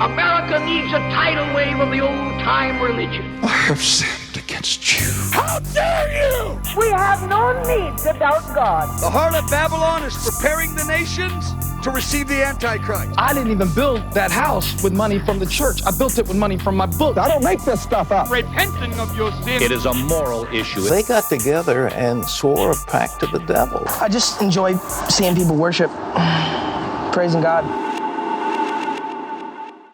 America needs a tidal wave of the old-time religion. I have sinned against you. How dare you! We have no need to doubt God. The harlot Babylon is preparing the nations to receive the Antichrist. I didn't even build that house with money from the church. I built it with money from my book. I don't make this stuff up. Repenting of your sin. It is a moral issue. They got together and swore a pact to the devil. I just enjoy seeing people worship, praising God.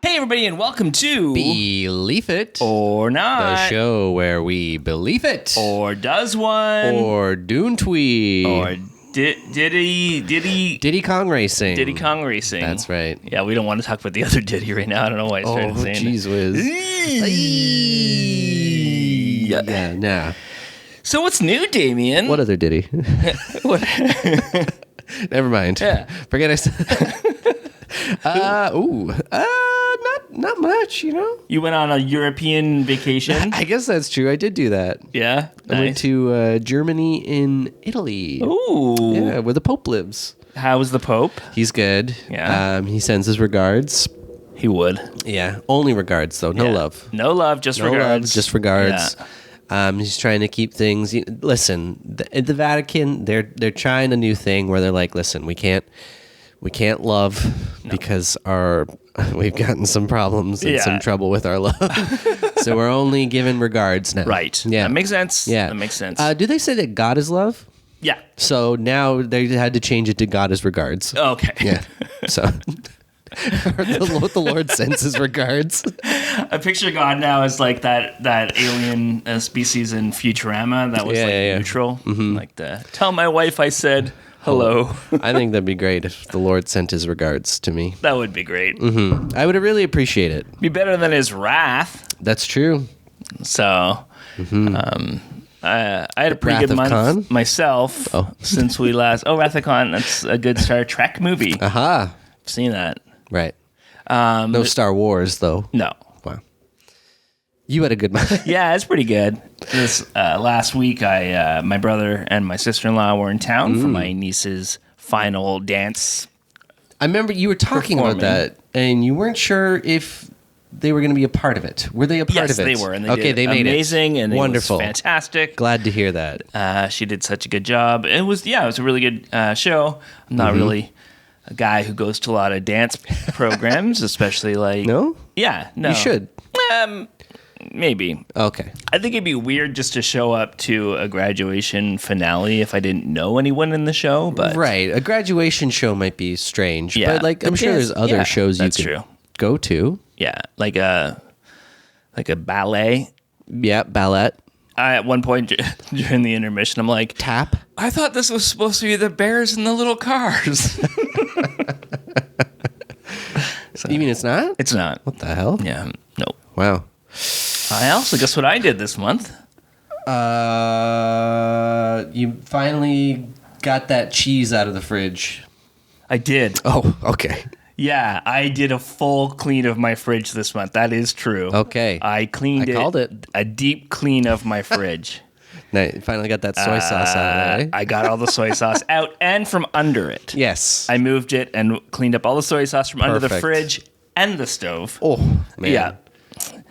Hey everybody, and welcome to Believe It or Not, the show where we believe it, or does one, or Doontwee, or Diddy Kong Racing. Diddy Kong Racing. That's right. Yeah, we don't want to talk about the other Diddy right now. I don't know why I started saying geez whiz. Yeah, nah. So what's new, Damien? What other Diddy? What? Never mind. Yeah. Forget I said. Not much, you know? You went on a European vacation? I guess that's true. I did do that. Yeah? I went to Germany and Italy. Ooh. Yeah, where the Pope lives. How's the Pope? He's good. Yeah. He sends his regards. He would. Yeah. Only regards, though. No love. No love, just No regards. love, just regards. Yeah. He's trying to keep things. Listen, the Vatican, they're trying a new thing where they're like, listen, we can't love because we've gotten some problems and some trouble with our love. So we're only giving regards now. Right. Yeah. That makes sense. Yeah. That makes sense. Do they say that God is love? Yeah. So now they had to change it to God is regards. Okay. Yeah. So the Lord sends his regards. I picture God now as like that alien species in Futurama that was neutral. Mm-hmm. Like tell my wife I said hello. I think that'd be great if the Lord sent his regards to me. That would be great. Mm-hmm. I would really appreciate it. Be better than his wrath. That's true. So, I had a pretty Wrath good of month Khan? myself since we last. Oh, Wrath of Khan. That's a good Star Trek movie. Aha. I've seen that. Right. No Star Wars, though. No. Wow. You had a good month. Yeah, it's pretty good. This last week, my brother and my sister-in-law were in town for my niece's final dance. I remember you were talking about that, and you weren't sure if they were going to be a part of it. Were they a part of it? Yes, they were. And they did made amazing, and wonderful, it was fantastic. Glad to hear that. She did such a good job. It was a really good show. I'm not really a guy who goes to a lot of dance programs, especially like no. Yeah, no. You should. Maybe. Okay. I think it'd be weird just to show up to a graduation finale if I didn't know anyone in the show. But right, a graduation show might be strange. Yeah, but like I'm sure there's other shows you can go to. Yeah, like a ballet. Yeah, ballet. At one point during the intermission, I'm like, tap. I thought this was supposed to be the bears in the little cars. So, you mean it's not? It's not. What the hell? Yeah. No. Wow. I also guess what I did this month. You finally got that cheese out of the fridge. I did. Oh, okay. Yeah, I did a full clean of my fridge this month. That is true. Okay. I called it a deep clean of my fridge. Now, you finally got that soy sauce out of it. I got all the soy sauce out and from under it. Yes. I moved it and cleaned up all the soy sauce from under the fridge and the stove. Oh, man. Yeah.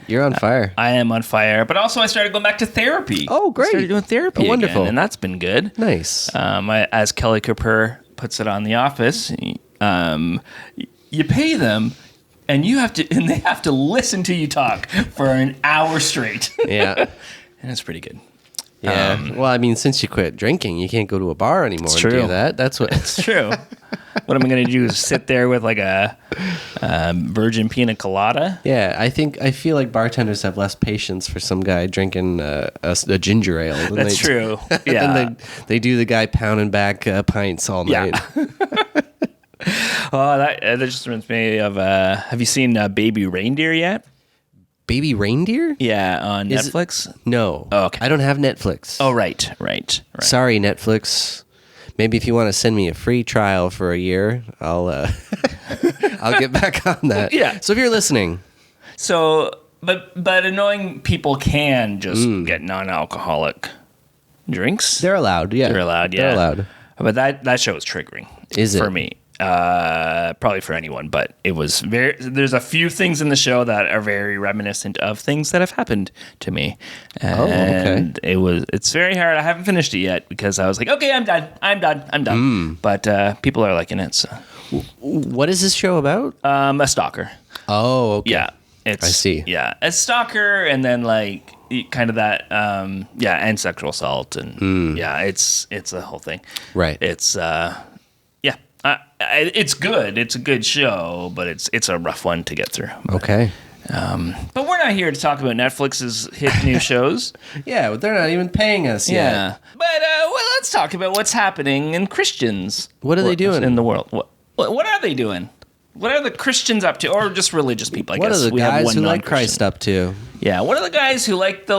You're on fire. I am on fire. But also I started going back to therapy. Oh, great. I started doing therapy wonderful. again, and that's been good. Nice. As Kelly Cooper puts it on The Office, you pay them and they have to listen to you talk for an hour straight. Yeah. And it's pretty good. Yeah. Well, I mean, since you quit drinking, you can't go to a bar anymore and do that. That's what. It's true. What am I going to do is sit there with like a virgin pina colada? Yeah, I feel like bartenders have less patience for some guy drinking a ginger ale. That's true. Yeah. And they do the guy pounding back pints all night. Oh, that just reminds me of. Have you seen Baby Reindeer yet? Baby Reindeer? Yeah, on Netflix. No. Oh, okay. I don't have Netflix. Oh, right. Sorry, Netflix. Maybe if you want to send me a free trial for a year, I'll get back on that. Yeah. So if you're listening. So, but annoying people can just get non-alcoholic drinks. They're allowed. Yeah. They're allowed. Yeah. They're allowed. But that show is triggering. Is it? For me? probably for anyone, but it was there's a few things in the show that are very reminiscent of things that have happened to me. And it's very hard. I haven't finished it yet because I was like, okay, I'm done. But people are liking it. So. What is this show about? A stalker. Oh, okay. Yeah. I see. Yeah. A stalker and then like kind of that, and sexual assault. And it's a whole thing. Right. It's, it's good. It's a good show, but it's a rough one to get through. Okay. But we're not here to talk about Netflix's hit new shows. Yeah, but they're not even paying us yet. Yeah. But let's talk about what's happening in Christians. What are they doing in the world? What are they doing? What are the Christians up to, or just religious people? I guess. What are the guys who like non-Christian. Christ up to? Yeah. What are the guys who like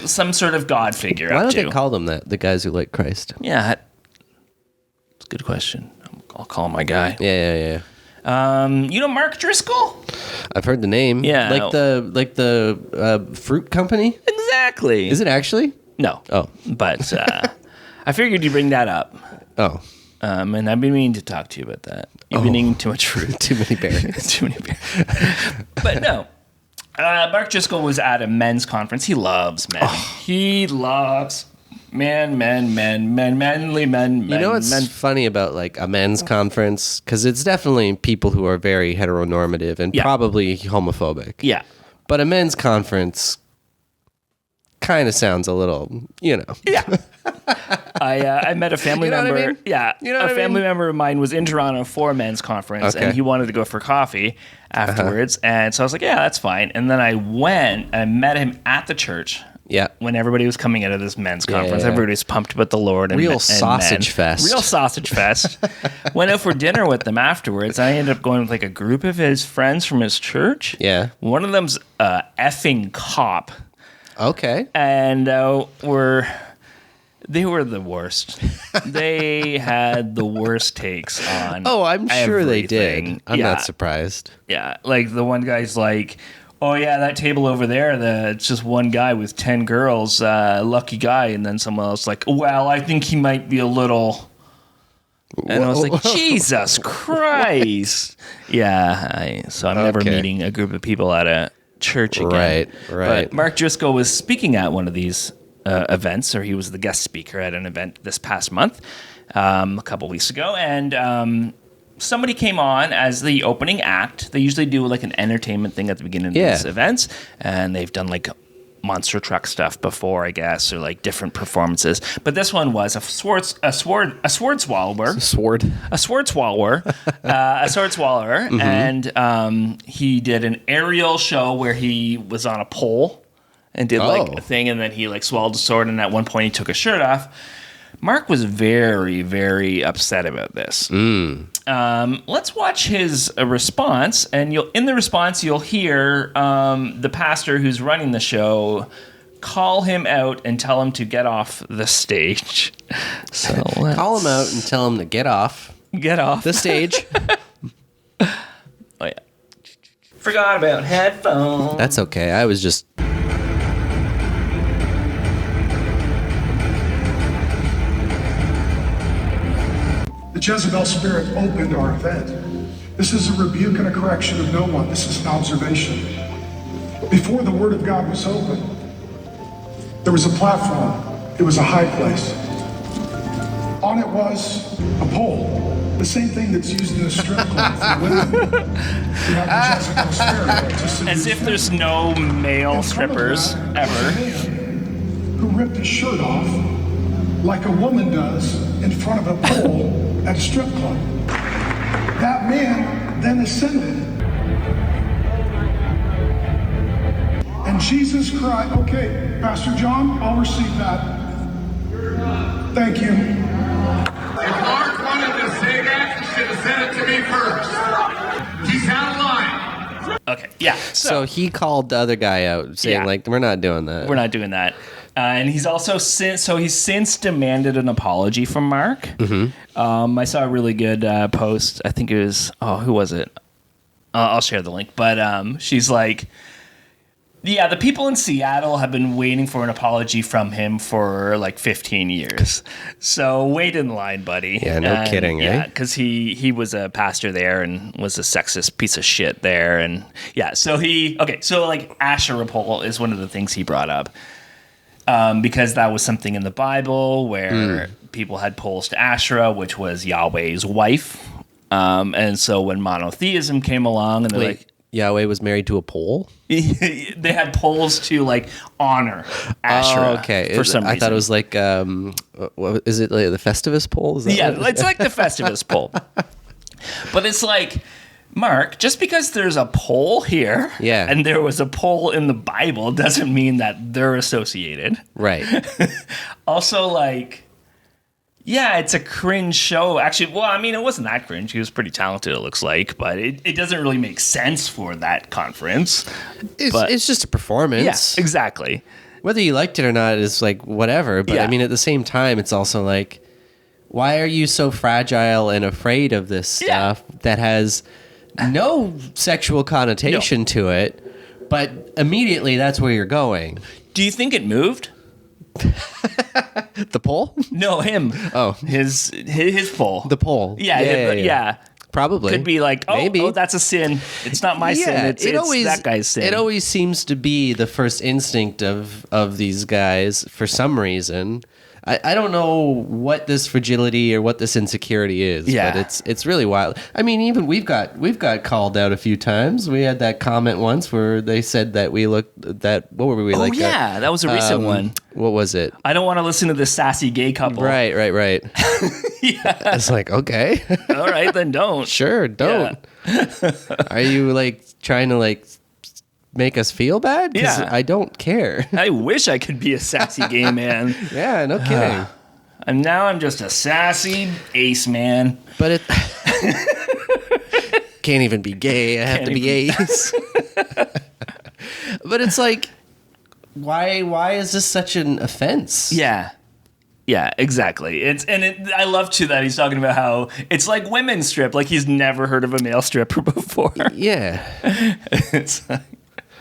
some sort of God figure? Why up don't to? they call them that? The guys who like Christ. Yeah. It's a good question. I'll call him my guy. Yeah. You know Mark Driscoll? I've heard the name. Yeah. Like the fruit company? Exactly. Is it actually? No. Oh. But I figured you'd bring that up. Oh. And I've been meaning to talk to you about that. You've been eating too much fruit. Too many berries. Too many berries. But no. Mark Driscoll was at a men's conference. He loves men. He loves manly men. You know what's funny about like a men's conference? Because it's definitely people who are very heteronormative and probably homophobic. Yeah. But a men's conference kind of sounds a little, Yeah. I met a family member. What I mean? Yeah. A family member of mine was in Toronto for a men's conference, and he wanted to go for coffee afterwards. And so I was like, yeah, that's fine. And then I went and I met him at the church. Yeah. When everybody was coming out of this men's conference, everybody was pumped about the Lord. And Real sausage fest. Real sausage fest. Went out for dinner with them afterwards. I ended up going with like a group of his friends from his church. Yeah. One of them's a effing cop. Okay. And they were the worst. They had the worst takes on I'm sure they everything. did. I'm not surprised. Yeah, like the one guy's like, oh yeah, that table over there, it's just one guy with 10 girls, lucky guy. And then someone else like, well, I think he might be a little... And I was like, Jesus Christ. So I'm never meeting a group of people at a church again. Right. But Mark Driscoll was speaking at one of these events, or he was the guest speaker at an event this past month, a couple weeks ago, and somebody came on as the opening act. They usually do like an entertainment thing at the beginning of these events, and they've done like monster truck stuff before, I guess, or like different performances. But this one was a sword swallower, and he did an aerial show where he was on a pole and did like a thing, and then he like swallowed a sword, and at one point he took his shirt off. Mark was very, very upset about this. Let's watch his response, and in the response you'll hear the pastor who's running the show call him out and tell him to get off the stage. So call him out and tell him to get off the stage. Forgot about headphones. That's okay. I was just... The Jezebel spirit opened our event. This is a rebuke and a correction of no one. This is an observation. Before the Word of God was open, there was a platform. It was a high place. On it was a pole. The same thing that's used in a strip club for women. You have the Jezebel spirit. As if there's no male strippers ever. Who ripped his shirt off like a woman does in front of a pole at a strip club. That man then ascended. And Jesus cried, okay, Pastor John, I'll receive that. Thank you. If Mark wanted to say that, he should have said it to me first. He's out of line. Okay, yeah. So he called the other guy out saying, like, we're not doing that. We're not doing that. And he's also since demanded an apology from Mark. Mm-hmm. I saw a really good post. I think it was, who was it? I'll share the link. But she's like, Yeah, the people in Seattle have been waiting for an apology from him for like 15 years. So wait in line, buddy. Yeah, no kidding, eh? Yeah, because he was a pastor there and was a sexist piece of shit there. And yeah, so like Asherah pole is one of the things he brought up. Because that was something in the Bible where people had poles to Asherah, which was Yahweh's wife. And so when monotheism came along and they're like, Yahweh was married to a pole? they had poles to like honor Asherah. Oh, okay. For some reason. I thought it was like, what, is it like the Festivus pole? Is that It's like the Festivus pole. But it's like, Mark, just because there's a pole here and there was a pole in the Bible doesn't mean that they're associated. Right. Also, like, yeah, it's a cringe show. Actually, well, I mean, it wasn't that cringe. He was pretty talented, it looks like, but it doesn't really make sense for that conference. It's just a performance. Yeah, exactly. Whether you liked it or not is like whatever. But I mean, at the same time, it's also like, why are you so fragile and afraid of this stuff that has no sexual connotation to it, but immediately that's where you're going? Do you think it moved? The pole? No, him. Oh, his pole. The pole. Yeah. Probably. Could be like, maybe. Oh, that's a sin. It's not my sin. It's that guy's sin. It always seems to be the first instinct of these guys for some reason. I don't know what this fragility or what this insecurity is, but it's really wild. I mean, even we've got called out a few times. We had that comment once where they said that we looked that what were we like? Oh yeah, that was a recent one. What was it? I don't want to listen to this sassy gay couple. Right. Yeah. It's like, okay. All right, then don't. Sure, don't. Yeah. Are you like trying to like make us feel bad? 'Cause I don't care. I wish I could be a sassy gay man. Yeah, no kidding. And now I'm just a sassy ace man. But it can't even be gay. I have to be ace. But it's like, why is this such an offense? Yeah, exactly. I love too that he's talking about how it's like women strip, like he's never heard of a male stripper before. Yeah. It's like,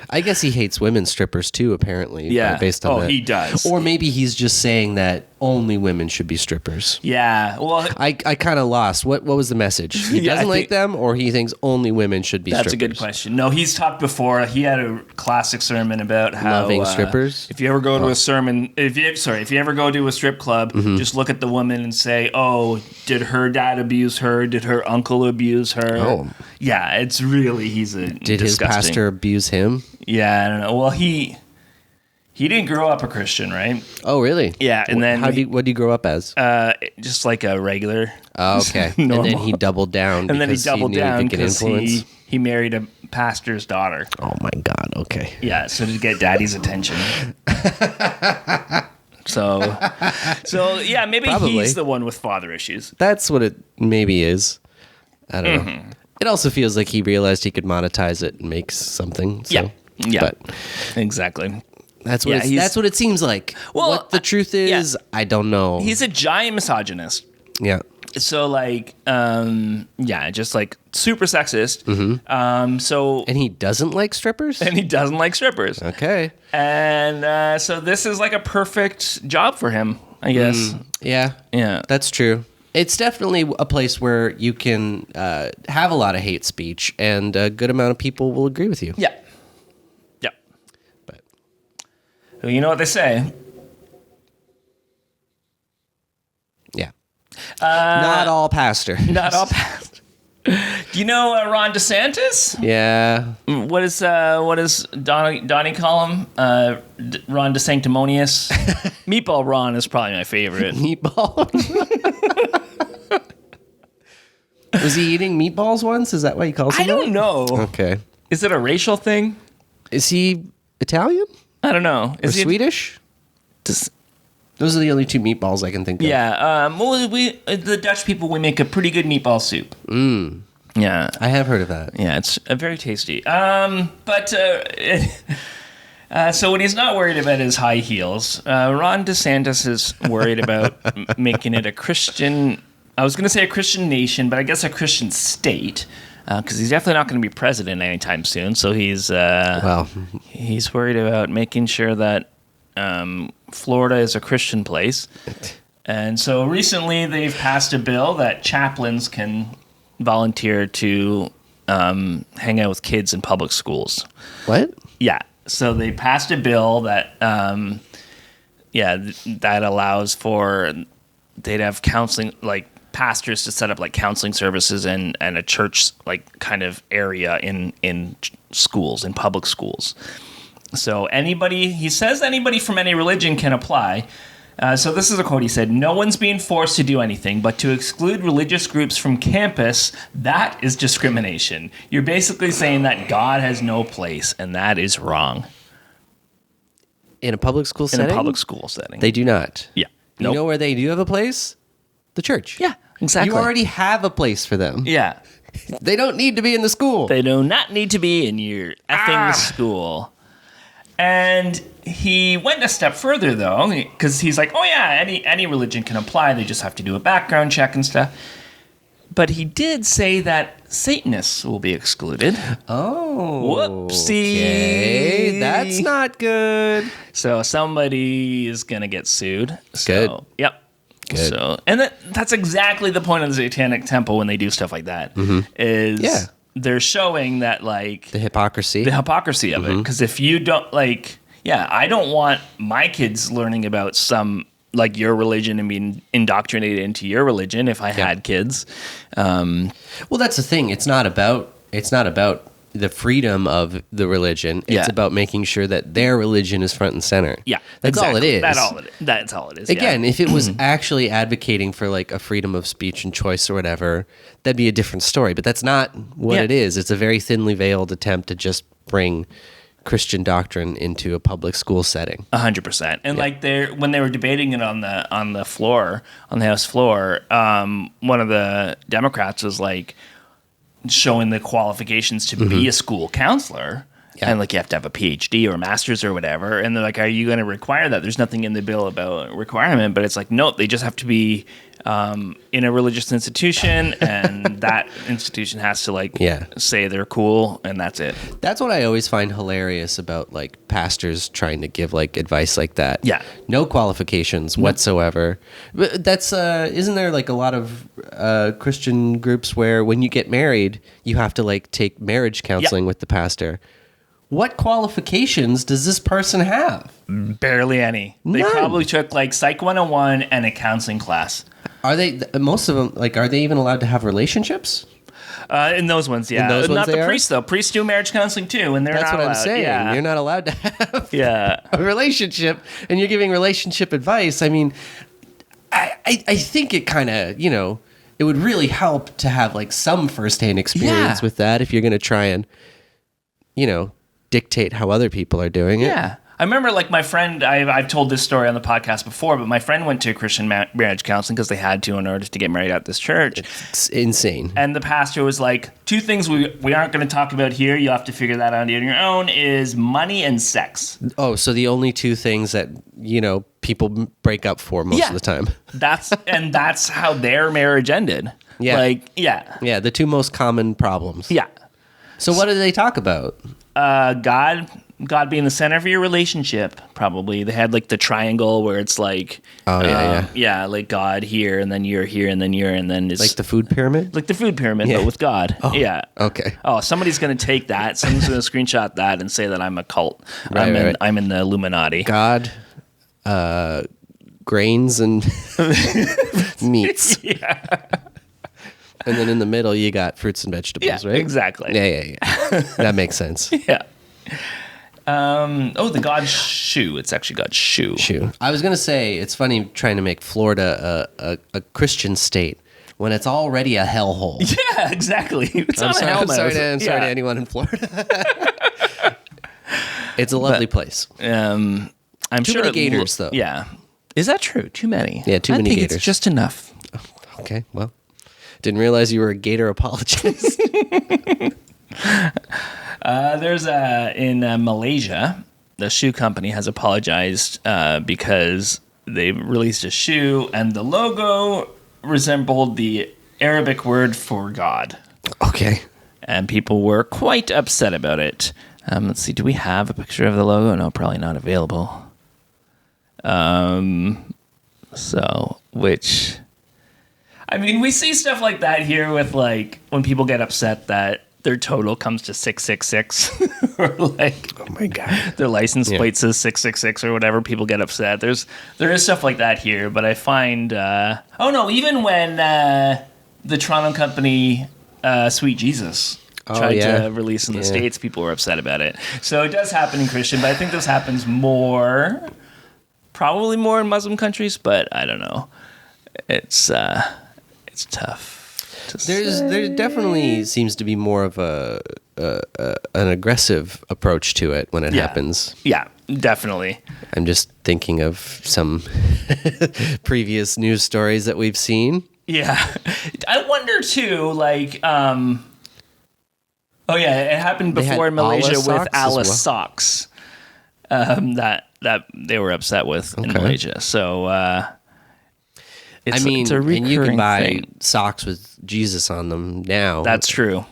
I guess he hates women strippers too, apparently. Yeah. Based on that. He does. Or maybe he's just saying that only women should be strippers. Yeah. Well, I kind of lost. What was the message? He doesn't like them, or he thinks only women should be strippers? That's a good question. No, he's talked before. He had a classic sermon about how loving strippers. If you ever go to a sermon, if you ever go to a strip club, just look at the woman and say, "Oh, did her dad abuse her? Did her uncle abuse her?" Oh, yeah. It's really Did his pastor abuse him? Yeah, I don't know. Well, he didn't grow up a Christian, right? Oh, really? Yeah, and then what did he grow up as? Just like a regular. Oh, okay. And then he doubled down. And then he doubled down because he married a pastor's daughter. Oh my God. Okay. Yeah, so to get daddy's attention. So yeah, maybe Probably. he's the one with father issues. That's what it maybe is. I don't know. It also feels like he realized he could monetize it and make something. So. Yeah. But exactly. That's what it seems like. Well, what the truth is, I don't know. He's a giant misogynist. Yeah. So like, just like super sexist. Mm-hmm. And he doesn't like strippers? Okay. And so this is like a perfect job for him, I guess. Yeah. That's true. It's definitely a place where you can have a lot of hate speech, and a good amount of people will agree with you. Yeah. But well, you know what they say. Yeah. Not all pastor. Not all pastor. Do you know Ron Desantis? Yeah. What does Donnie call him? Ron DeSanctimonious? Meatball Ron is probably my favorite. Meatball? Was he eating meatballs once? Is that why he calls him I don't know. Okay. Is it a racial thing? Is he Italian? I don't know. Is he Swedish? Those are the only two meatballs I can think of. Yeah. Well, the Dutch people, we make a pretty good meatball soup. Yeah. I have heard of that. Yeah, it's very tasty. So when he's not worried about his high heels, Ron DeSantis is worried about making it a Christian... I was going to say a Christian nation, but I guess a Christian state. because he's definitely not going to be president anytime soon. So he's worried about making sure that Florida is a Christian place. And so recently they've passed a bill that chaplains can volunteer to hang out with kids in public schools. What? Yeah. So they passed a bill that that allows for they'd have counseling, like pastors to set up like counseling services and a church like kind of area in schools, in public schools. So he says anybody from any religion can apply. So this is a quote. He said, "No one's being forced to do anything, but to exclude religious groups from campus, that is discrimination. You're basically saying that God has no place, and that is wrong." In a public school setting? In a public school setting. They do not. Yeah. You know where they do have a place? The church. Yeah, exactly. You already have a place for them. Yeah. They don't need to be in the school. They do not need to be in your effing school. And he went a step further, though, because he's like, oh, yeah, any religion can apply. They just have to do a background check and stuff. But he did say that Satanists will be excluded. Oh. Whoopsie. Okay. That's not good. So somebody is going to get sued. Good. Yep. Good. So, and that's exactly the point of the Satanic Temple when they do stuff like that. Is they're showing that, like, the hypocrisy of it. Because if you don't, like, I don't want my kids learning about like your religion and being indoctrinated into your religion if I had kids. Well, that's the thing. It's not about the freedom of the religion. It's about making sure that their religion is front and center. Yeah, that's all it is. That's all it is. Again, if it was actually advocating for like a freedom of speech and choice or whatever, that'd be a different story. But that's not what it is. It's a very thinly veiled attempt to just bring Christian doctrine into a public school setting. 100%. And like when they were debating it on the House floor, one of the Democrats was like showing the qualifications to be a school counselor. Yeah. And like you have to have a PhD or a master's or whatever. And they're like, are you going to require that? There's nothing in the bill about a requirement, but it's like, no, they just have to be in a religious institution, and that institution has to like say they're cool, and that's it. That's what I always find hilarious about like pastors trying to give like advice like that. Yeah. No qualifications whatsoever. But that's isn't there like a lot of Christian groups where when you get married, you have to like take marriage counseling with the pastor? What qualifications does this person have? Barely any. None. They probably took like Psych 101 and a counseling class. Are they, most of them, like, are they even allowed to have relationships? In those ones, yeah. Not the priests, though. Priests do marriage counseling, too, and they're not allowed. That's what I'm saying. Yeah. You're not allowed to have a relationship, and you're giving relationship advice. I mean, I think it kind of, it would really help to have, like, some firsthand experience with that if you're going to try and, dictate how other people are doing it. Yeah. I remember, like, my friend, I've told this story on the podcast before, but my friend went to Christian marriage counseling because they had to in order to get married at this church. It's insane. And the pastor was like, 2 things we aren't going to talk about here, you have to figure that out on your own, is money and sex. Oh, so the only 2 things that, people break up for most of the time. That's how their marriage ended. Yeah. Yeah, the 2 most common problems. Yeah. So what do they talk about? God being the center of your relationship, probably. They had like the triangle where it's like, like God here, and then you're here, and then you're, and then it's like the food pyramid? Like the food pyramid, but with God. Oh, yeah. Okay. Oh, somebody's going to take that. Someone's going to screenshot that and say that I'm a cult. I'm in the Illuminati. God, grains and meats. Yeah. And then in the middle, you got fruits and vegetables, right? Exactly. Yeah. That makes sense. Yeah. The God shoe. It's actually God's shoe. I was going to say, it's funny trying to make Florida a Christian state when it's already a hellhole. Yeah, exactly. I'm sorry to anyone in Florida. It's a lovely place. I'm too sure many gators, though. Yeah. Is that true? Too many? Yeah, too many gators. It's just enough. Okay, well. Didn't realize you were a gator apologist. There's in Malaysia, the shoe company has apologized because they released a shoe and the logo resembled the Arabic word for God. Okay. and people were quite upset about it. Let's see, do we have a picture of the logo? No, probably not available. We see stuff like that here with like when people get upset that their total comes to 666 or like, oh my God, their license plate says 666 or whatever. People get upset. There is stuff like that here, but I find, even when the Toronto company, Sweet Jesus, tried to release in the States, people were upset about it. So it does happen in Christian, but I think this happens probably more in Muslim countries, but I don't know. It's tough. There definitely seems to be more of an aggressive approach to it when it happens. Yeah, definitely. I'm just thinking of some previous news stories that we've seen. Yeah. I wonder too, like, it happened before in Malaysia with Allah socks that they were upset with in Malaysia. So, it's a recurring and you can buy thing. Socks with Jesus on them now. That's true.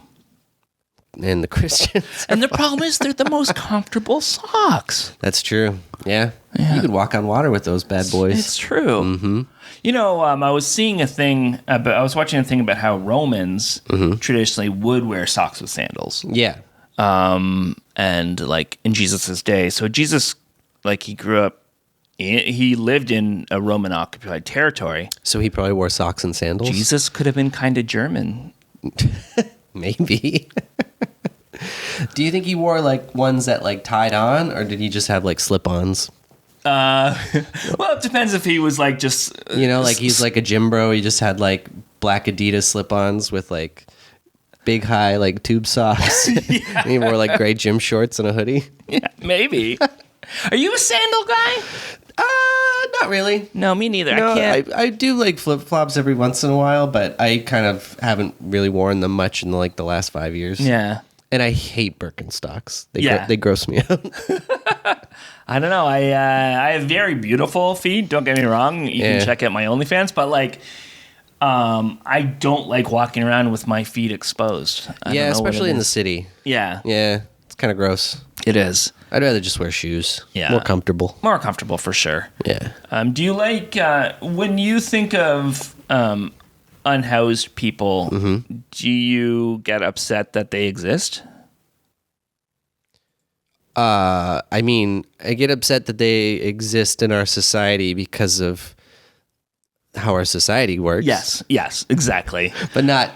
And the Christians. And the problem is they're the most comfortable socks. That's true. Yeah. You could walk on water with those bad boys. It's true. Mm-hmm. I was seeing a thing, I was watching a thing about how Romans traditionally would wear socks with sandals. Yeah. And like in Jesus' day. So Jesus, like he grew up, he lived in a Roman occupied territory. So he probably wore socks and sandals? Jesus could have been kind of German. Maybe. Do you think he wore like ones that like tied on, or did he just have like slip-ons? Well, it depends if he was like just... like he's like a gym bro. He just had like black Adidas slip-ons with like big high like tube socks. And he wore like gray gym shorts and a hoodie. Yeah, maybe. Are you a sandal guy? Not really. No, me neither. No, I can't. I do like flip-flops every once in a while, but I kind of haven't really worn them much in like the last 5 years. Yeah. And I hate Birkenstocks. They gross me out. I don't know. I have very beautiful feet. Don't get me wrong. You can check out my OnlyFans, but like, I don't like walking around with my feet exposed. Especially in the city. Yeah. Yeah. It's kind of gross. It is. I'd rather just wear shoes. Yeah. More comfortable. More comfortable for sure. Yeah. Do you like, when you think of unhoused people, do you get upset that they exist? I get upset that they exist in our society because of how our society works. Yes, exactly. But not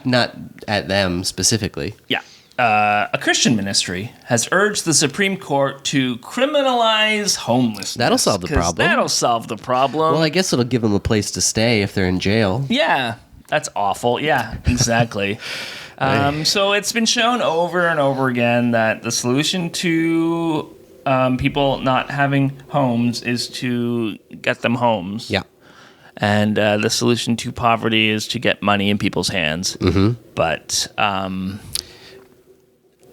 at them specifically. Yeah. A Christian ministry has urged the Supreme Court to criminalize homelessness. That'll solve the problem. That'll solve the problem. Well, I guess it'll give them a place to stay if they're in jail. Yeah, that's awful. Yeah, exactly. So it's been shown over and over again that the solution to people not having homes is to get them homes. Yeah. And the solution to poverty is to get money in people's hands. Mm-hmm. But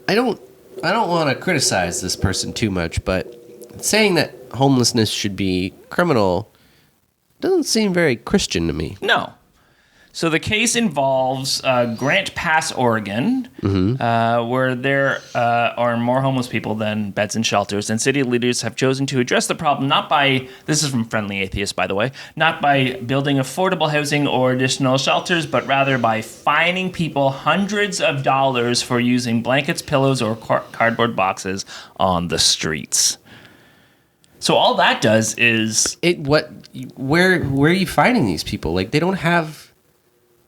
I don't want to criticize this person too much, but saying that homelessness should be criminal doesn't seem very Christian to me. No. So the case involves Grant Pass, Oregon, where there are more homeless people than beds and shelters, and city leaders have chosen to address the problem not by, this is from Friendly Atheist, by the way, not by building affordable housing or additional shelters, but rather by fining people hundreds of dollars for using blankets, pillows, or cardboard boxes on the streets. So all that does is... Where are you finding these people? Like, they don't have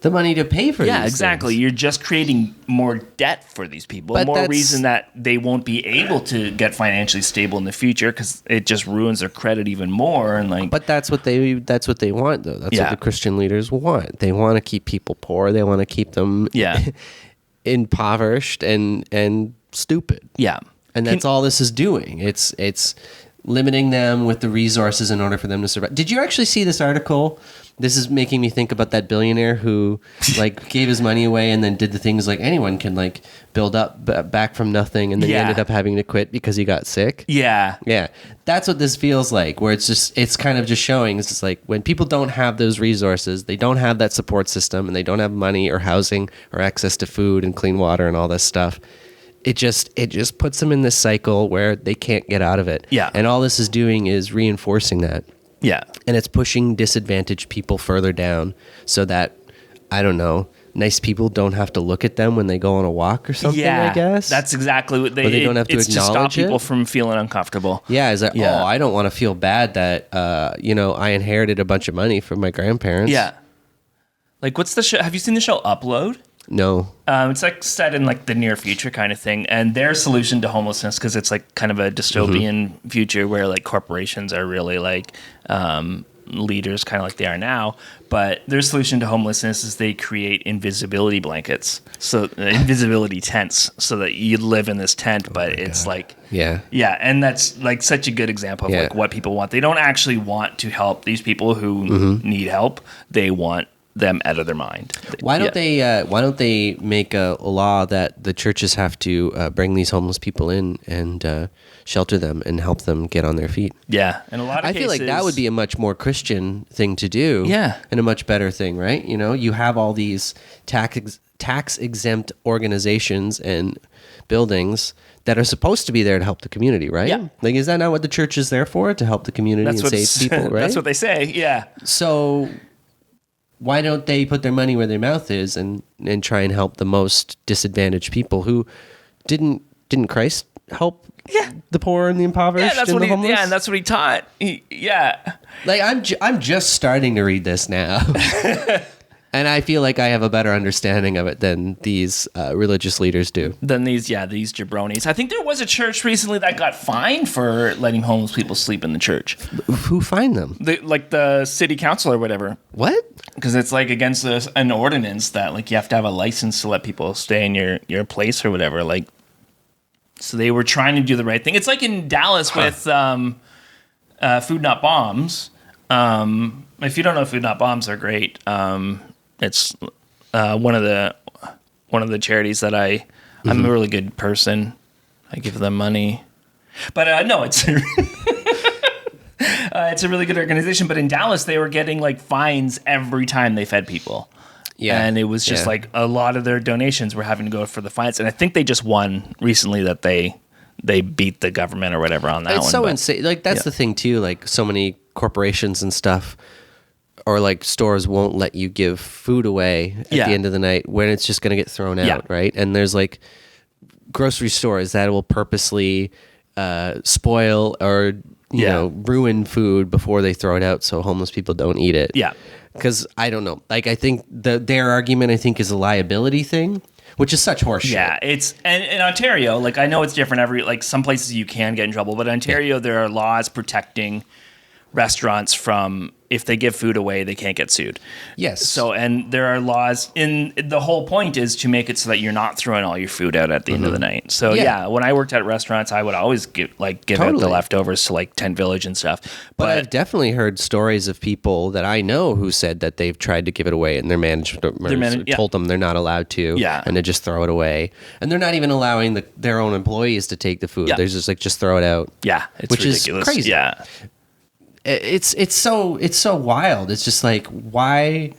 the money to pay for these exactly. things. You're just creating more debt for these people. But more reason that they won't be able to get financially stable in the future because it just ruins their credit even more. And but that's what they want, though. That's what the Christian leaders want. They want to keep people poor. They want to keep them impoverished and stupid. Yeah, and that's all this is doing. It's limiting them with the resources in order for them to survive. Did you actually see this article This is making me think about that billionaire who like gave his money away and then did the things like anyone can like build up back from nothing, and then he ended up having to quit because he got sick. Yeah. Yeah. That's what this feels like, where it's kind of just showing. It's just like when people don't have those resources, they don't have that support system, and they don't have money or housing or access to food and clean water and all this stuff. It just puts them in this cycle where they can't get out of it. Yeah. And all this is doing is reinforcing that. Yeah. And it's pushing disadvantaged people further down so that, I don't know, nice people don't have to look at them when they go on a walk or something, I guess. That's exactly what they don't have to it's acknowledge to stop people it. from feeling uncomfortable. Yeah, is that, I don't want to feel bad that, I inherited a bunch of money from my grandparents. Yeah. Like, what's the show? Have you seen the show Upload? No. It's like set in like the near future kind of thing, and their solution to homelessness, because it's like kind of a dystopian future where like corporations are really like leaders, kind of like they are now. But their solution to homelessness is they create invisibility blankets, so invisibility tents, so that you live in this tent, but it's like yeah, and that's like such a good example of like what people want. They don't actually want to help these people who need help. They want them out of their mind. Why don't they make a law that the churches have to bring these homeless people in and shelter them and help them get on their feet? Yeah, and a lot of I feel like that would be a much more Christian thing to do. Yeah, and a much better thing, right? You know, you have all these tax exempt organizations and buildings that are supposed to be there to help the community, right? Yeah. Like, is that not what the church is there for? To help the community and save people, right? That's what they say. Yeah. So why don't they put their money where their mouth is and try and help the most disadvantaged people who didn't Christ help the poor and the impoverished and the homeless? Yeah, and that's what he taught. Like I'm just starting to read this now. And I feel like I have a better understanding of it than these religious leaders do. Than these jabronis. I think there was a church recently that got fined for letting homeless people sleep in the church. Who fined them? Like the city council or whatever. What? Because it's like against an ordinance that like you have to have a license to let people stay in your place or whatever. Like, so they were trying to do the right thing. It's like in Dallas with Food Not Bombs. If you don't know, Food Not Bombs are great. It's one of the charities that I'm a really good person. I give them money, but no, it's it's a really good organization. But in Dallas, they were getting like fines every time they fed people. Yeah, and it was just like a lot of their donations were having to go for the fines. And I think they just won recently that they beat the government or whatever on that one. It's so insane. Like that's the thing too. Like so many corporations and stuff, or like stores won't let you give food away at the end of the night when it's just going to get thrown out, right? And there's like grocery stores that will purposely spoil or you know ruin food before they throw it out so homeless people don't eat it. Yeah. Because I don't know. Like I think their argument is a liability thing, which is such horseshit. Yeah, it's and in Ontario, like I know it's different some places you can get in trouble, but in Ontario there are laws protecting restaurants from if they give food away, they can't get sued. Yes. So, and there are laws the whole point is to make it so that you're not throwing all your food out at the end of the night. So when I worked at restaurants, I would always give out the leftovers to like Tent Village and stuff. But I've definitely heard stories of people that I know who said that they've tried to give it away and their management told them they're not allowed to. Yeah. And they just throw it away. And they're not even allowing their own employees to take the food. They're just like, just throw it out. Yeah. It's which ridiculous. Is crazy. Yeah. It's so wild. It's just like why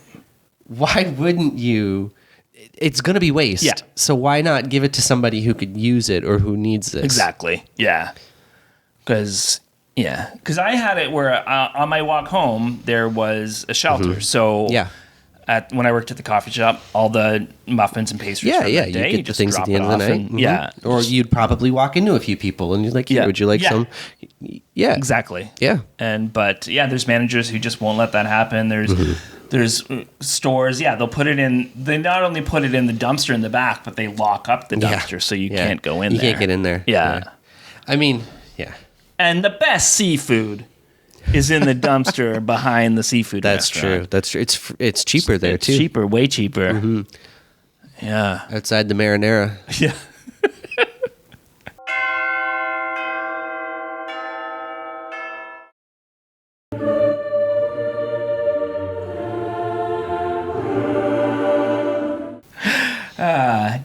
wouldn't you? It's gonna be waste. Yeah. So why not give it to somebody who could use it or who needs this? Exactly. Yeah. Because I had it where on my walk home there was a shelter. So when I worked at the coffee shop, all the muffins and pastries from that day, you get the things at the end of the night. Yeah. Or you'd probably walk into a few people and you're like, would you like some? Yeah. Exactly. Yeah. But there's managers who just won't let that happen. There's stores, they'll put it in. They not only put it in the dumpster in the back, but they lock up the dumpster so you can't go in there. You can't get in there. Yeah. I mean, And the best seafood is in the dumpster behind the seafood restaurant. That's true. It's cheaper there too. It's cheaper, way cheaper. Mm-hmm. Yeah. Outside the marinara. Yeah.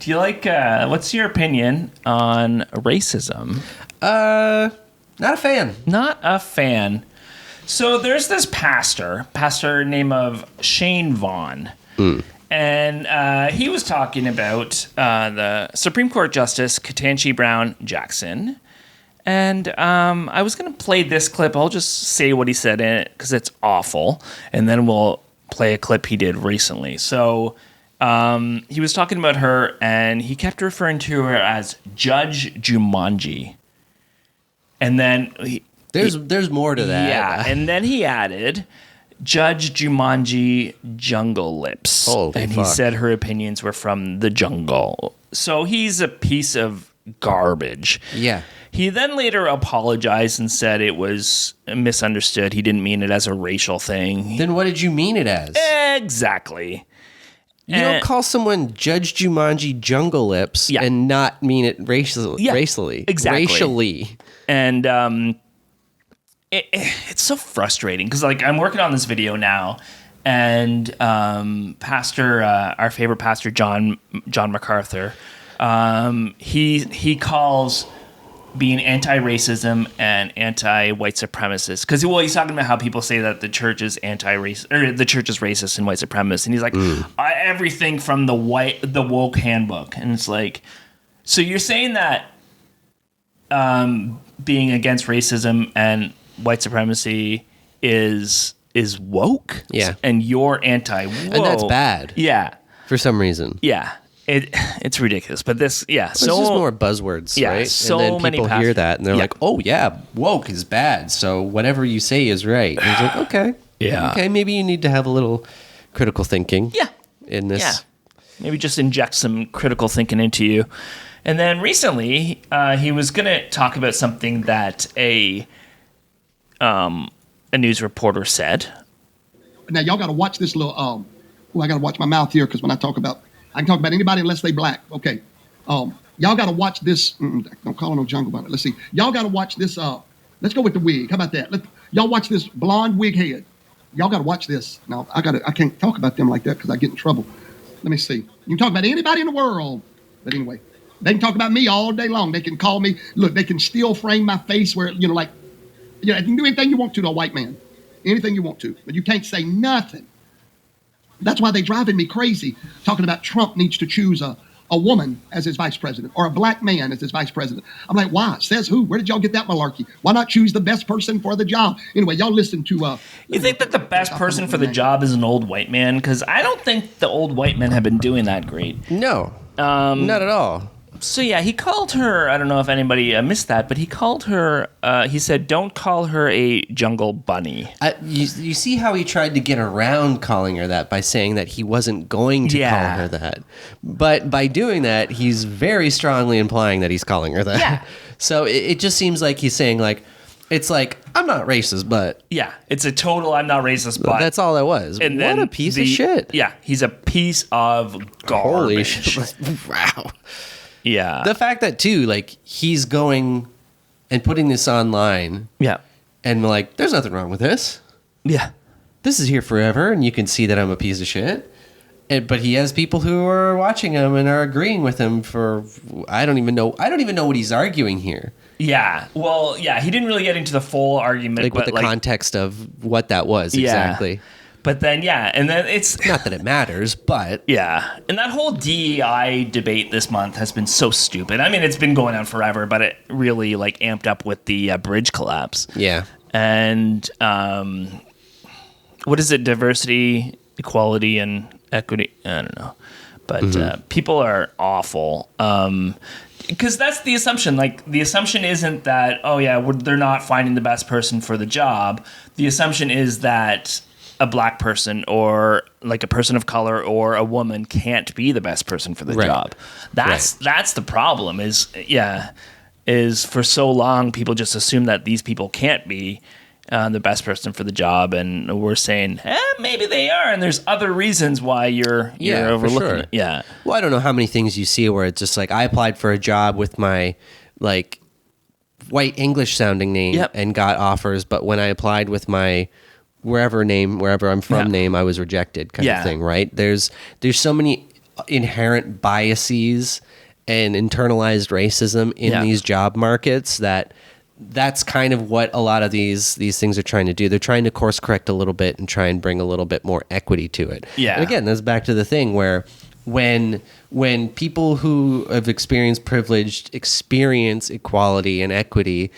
Do you like, what's your opinion on racism? Not a fan. Not a fan. So there's this pastor named of Shane Vaughn. And he was talking about the Supreme Court Justice Ketanji Brown Jackson. And I was going to play this clip. I'll just say what he said in it because it's awful. And then we'll play a clip he did recently. So he was talking about her, and he kept referring to her as Judge Jumanji. And then there's more to that. Yeah, and then he added Judge Jumanji Jungle Lips. Holy and fuck. He said her opinions were from the jungle. So he's a piece of garbage. Yeah. He then later apologized and said it was misunderstood. He didn't mean it as a racial thing. Then what did you mean it as? Exactly. You don't call someone Judge Jumanji Jungle Lips and not mean it racially. Exactly. Racially. And it's so frustrating because, like, I'm working on this video now, and our favorite pastor, John MacArthur, he calls being anti-racism and anti-white supremacist because he's talking about how people say that the church is anti-racist or the church is racist and white supremacist, and he's like everything from the woke handbook, and it's like, so you're saying that being against racism and white supremacy is woke, and you're anti-woke, and that's bad, for some reason, It's ridiculous, but this, it's just more buzzwords, right? So and then many people hear that and they're like, "Oh yeah, woke is bad, so whatever you say is right." And it's like, okay, maybe you need to have a little critical thinking, in this. Maybe just inject some critical thinking into you. And then recently, he was going to talk about something that a news reporter said. Now y'all got to watch this little. I got to watch my mouth here because when I can talk about anybody unless they black. Okay. Y'all got to watch this. Don't call it no jungle bunny. Let's see. Y'all got to watch this. Let's go with the wig. How about that? Y'all watch this blonde wig head. Y'all got to watch this. Now I can't talk about them like that because I get in trouble. Let me see. You can talk about anybody in the world, but anyway, they can talk about me all day long. They can call me. Look, they can still frame my face where you can do anything you want to a white man, anything you want to, but you can't say nothing. That's why they're driving me crazy, talking about Trump needs to choose a woman as his vice president or a black man as his vice president. I'm like, why? Says who? Where did y'all get that malarkey? Why not choose the best person for the job? Anyway, y'all listen to... you think that the best person for the job is an old white man? Because I don't think the old white men have been doing that great. No, not at all. So yeah, he called her, I don't know if anybody missed that, but he called her, he said, don't call her a jungle bunny. You see how he tried to get around calling her that by saying that he wasn't going to call her that. But by doing that, he's very strongly implying that he's calling her that. Yeah. So it just seems like he's saying, like, it's like, I'm not racist, but... Yeah, it's a total I'm not racist, but... That's all it was. And what a piece of shit. Yeah, he's a piece of garbage. Holy shit. Wow. Yeah. The fact that, too, like, he's going and putting this online. Yeah. And, like, there's nothing wrong with this. Yeah. This is here forever, and you can see that I'm a piece of shit. But he has people who are watching him and are agreeing with him for, I don't even know what he's arguing here. Yeah. Well, yeah, he didn't really get into the full argument. Like, with the context of what that was, exactly. But then, and then it's... Not that it matters, but... Yeah. And that whole DEI debate this month has been so stupid. I mean, it's been going on forever, but it really, like, amped up with the bridge collapse. Yeah. And, what is it? Diversity, equality, and equity? I don't know. But people are awful. Because that's the assumption. Like, the assumption isn't that, they're not finding the best person for the job. The assumption is that a black person or like a person of color or a woman can't be the best person for the job. That's the problem is for so long people just assume that these people can't be the best person for the job, and we're saying maybe they are, and there's other reasons why you're overlooking it. Yeah. Well, I don't know how many things you see where it's just like I applied for a job with my like white English sounding name and got offers, but when I applied with my wherever I'm from name, I was rejected kind of thing, right? There's so many inherent biases and internalized racism in these job markets that's kind of what a lot of these things are trying to do. They're trying to course correct a little bit and try and bring a little bit more equity to it. Yeah. And again, that's back to the thing where when people who have experienced privilege experience equality and equity,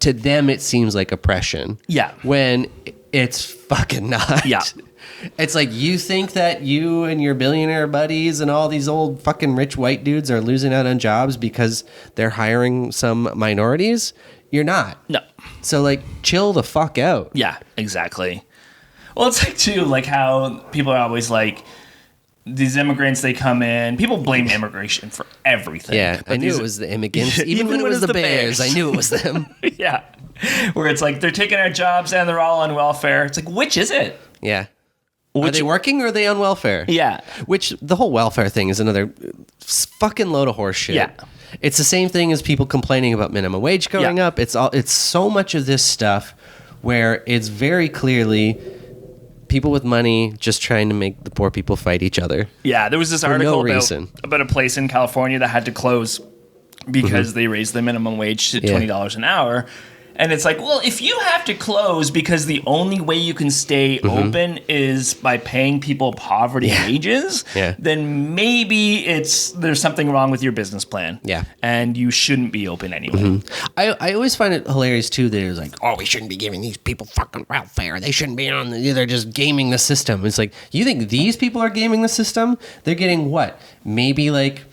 to them it seems like oppression. Yeah. When it's fucking not. Yeah. It's like, you think that you and your billionaire buddies and all these old fucking rich white dudes are losing out on jobs because they're hiring some minorities? You're not. No. So, like, chill the fuck out. Yeah, exactly. Well, it's like, too, like how people are always like, these immigrants, they come in. People blame immigration for everything. Yeah, I knew it was the immigrants. Even when it was the Bears, I knew it was them. Yeah. Where it's like, they're taking our jobs and they're all on welfare. It's like, which is it? Yeah. Are they working or are they on welfare? Yeah. Which, the whole welfare thing is another fucking load of horse shit. Yeah. It's the same thing as people complaining about minimum wage going up. It's so much of this stuff where it's very clearly people with money just trying to make the poor people fight each other. Yeah, there was this article about a place in California that had to close because they raised the minimum wage to $20 an hour. And it's like, well, if you have to close because the only way you can stay open is by paying people poverty wages, then maybe there's something wrong with your business plan. Yeah. And you shouldn't be open anyway. I always find it hilarious, too, that it's like, oh, we shouldn't be giving these people fucking welfare. They shouldn't be on they're just gaming the system. It's like, you think these people are gaming the system? They're getting what? Maybe like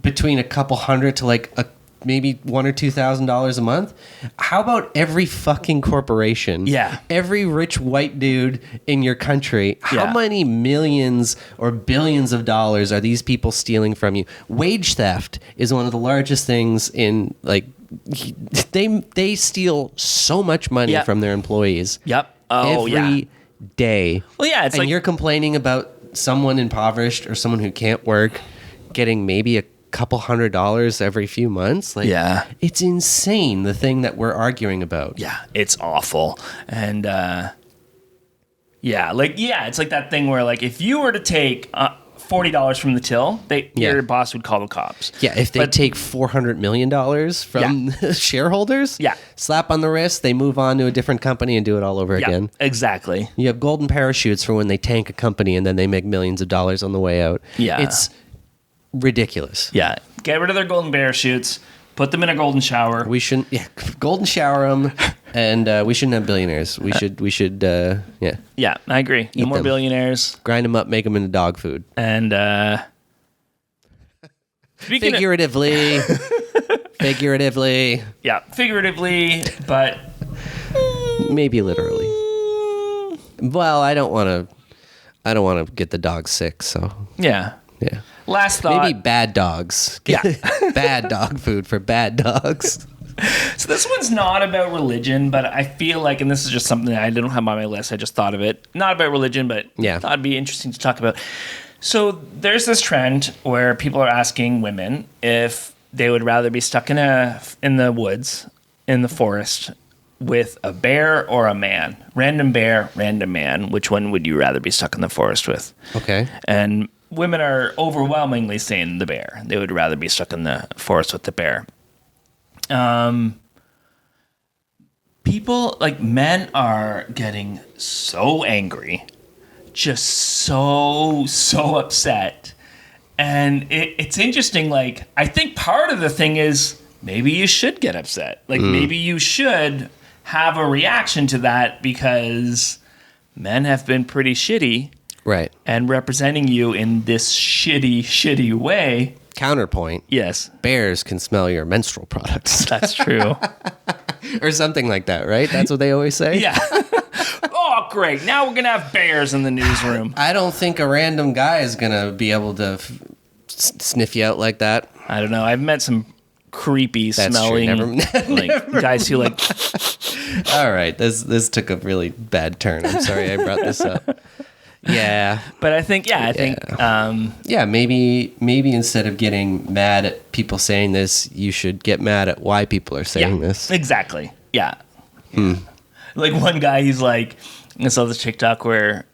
between a couple hundred to like maybe $1,000 or $2,000 a month. How about every fucking corporation? Yeah. Every rich white dude in your country. How many millions or billions of dollars are these people stealing from you? Wage theft is one of the largest things in, like, they steal so much money from their employees. Yep. Oh, every day. Well, yeah, it's and like you're complaining about someone impoverished or someone who can't work getting maybe a couple $100 every few months. Like, it's insane, the thing that we're arguing about. Yeah, it's awful. And it's like that thing where, like, if you were to take $40 from the till, your boss would call the cops. Yeah, if they take $400 million from shareholders, slap on the wrist, they move on to a different company and do it all over again. Exactly. You have golden parachutes for when they tank a company and then they make millions of dollars on the way out. Yeah. It's ridiculous. Yeah. Get rid of their golden parachutes. Put them in a golden shower. We shouldn't golden shower them, and we shouldn't have billionaires. We should Yeah, I agree. No more billionaires. Grind them up, make them into dog food. And figuratively. Yeah, figuratively, but maybe literally. Well, I don't want to get the dog sick, so. Yeah. Yeah. Last thought. Maybe bad dogs. Yeah. Bad dog food for bad dogs. So this one's not about religion, but I feel like, and this is just something that I didn't have on my list, I just thought of it. Not about religion, but I thought it'd be interesting to talk about. So there's this trend where people are asking women if they would rather be stuck in the woods, in the forest, with a bear or a man. Random bear, random man. Which one would you rather be stuck in the forest with? Okay. And women are overwhelmingly saying the bear. They would rather be stuck in the forest with the bear. People, like, men are getting so angry, just so upset. And it's interesting, like, I think part of the thing is maybe you should get upset. Like, maybe you should have a reaction to that because men have been pretty shitty. Right. And representing you in this shitty way. Counterpoint. Yes. Bears can smell your menstrual products. That's true. Or something like that, right? That's what they always say? Yeah. Oh, great. Now we're going to have bears in the newsroom. I don't think a random guy is going to be able to sniff you out like that. I don't know. I've met some creepy smelling guys who like... All right. This took a really bad turn. I'm sorry I brought this up. Yeah. But I think, maybe instead of getting mad at people saying this, you should get mad at why people are saying this. Exactly. Yeah. Like one guy, he's like, I saw this TikTok where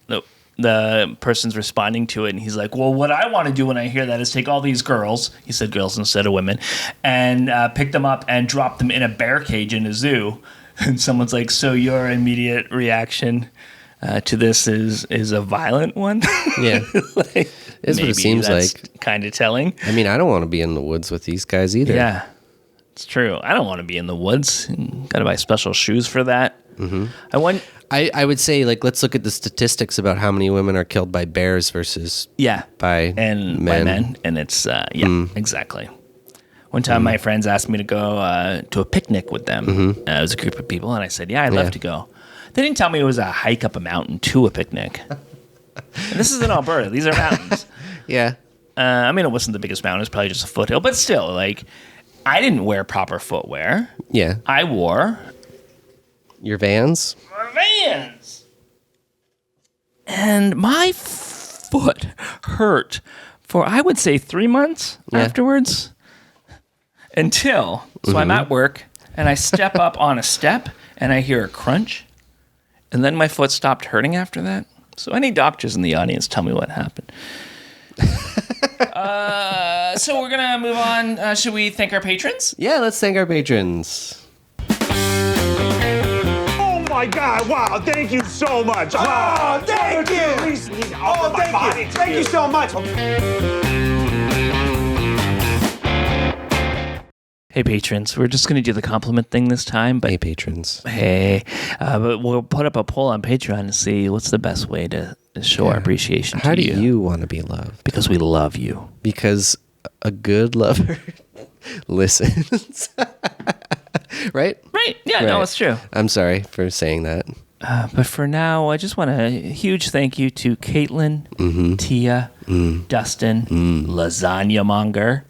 the person's responding to it, and he's like, well, what I want to do when I hear that is take all these girls, he said girls instead of women, and pick them up and drop them in a bear cage in a zoo. And someone's like, so your immediate reaction to this is a violent one? Yeah. Like, It's what it seems like. Kind of telling. I mean, I don't want to be in the woods with these guys either. Yeah, it's true. I don't want to be in the woods. Got to buy special shoes for that. Mm-hmm. I would say, like, let's look at the statistics about how many women are killed by bears versus by men. And it's exactly. One time, my friends asked me to go to a picnic with them. Mm-hmm. It was a group of people, and I said, "Yeah, I'd love to go." They didn't tell me it was a hike up a mountain to a picnic. And this is in Alberta; these are mountains. Yeah. I mean, it wasn't the biggest mountain; it was probably just a foothill, but still, like, I didn't wear proper footwear. Yeah. I wore your Vans. And my foot hurt for, I would say, 3 months afterwards. Until, so I'm at work, and I step up on a step, and I hear a crunch. And then my foot stopped hurting after that. So any doctors in the audience, tell me what happened. So we're going to move on. Should we thank our patrons? Yeah, let's thank our patrons. Oh my God! Wow! Thank you so much. Oh, thank you. Oh, thank you. Thank you so much. Hey, patrons, we're just going to do the compliment thing this time. But hey, patrons. Hey, but we'll put up a poll on Patreon to see what's the best way to show our appreciation to you. How do you want to be loved? Because we love you. Because a good lover listens. Right? Right. Yeah, right. No, it's true. I'm sorry for saying that. But for now, I just want a huge thank you to Caitlin, Tia, Dustin, Lasagna Monger,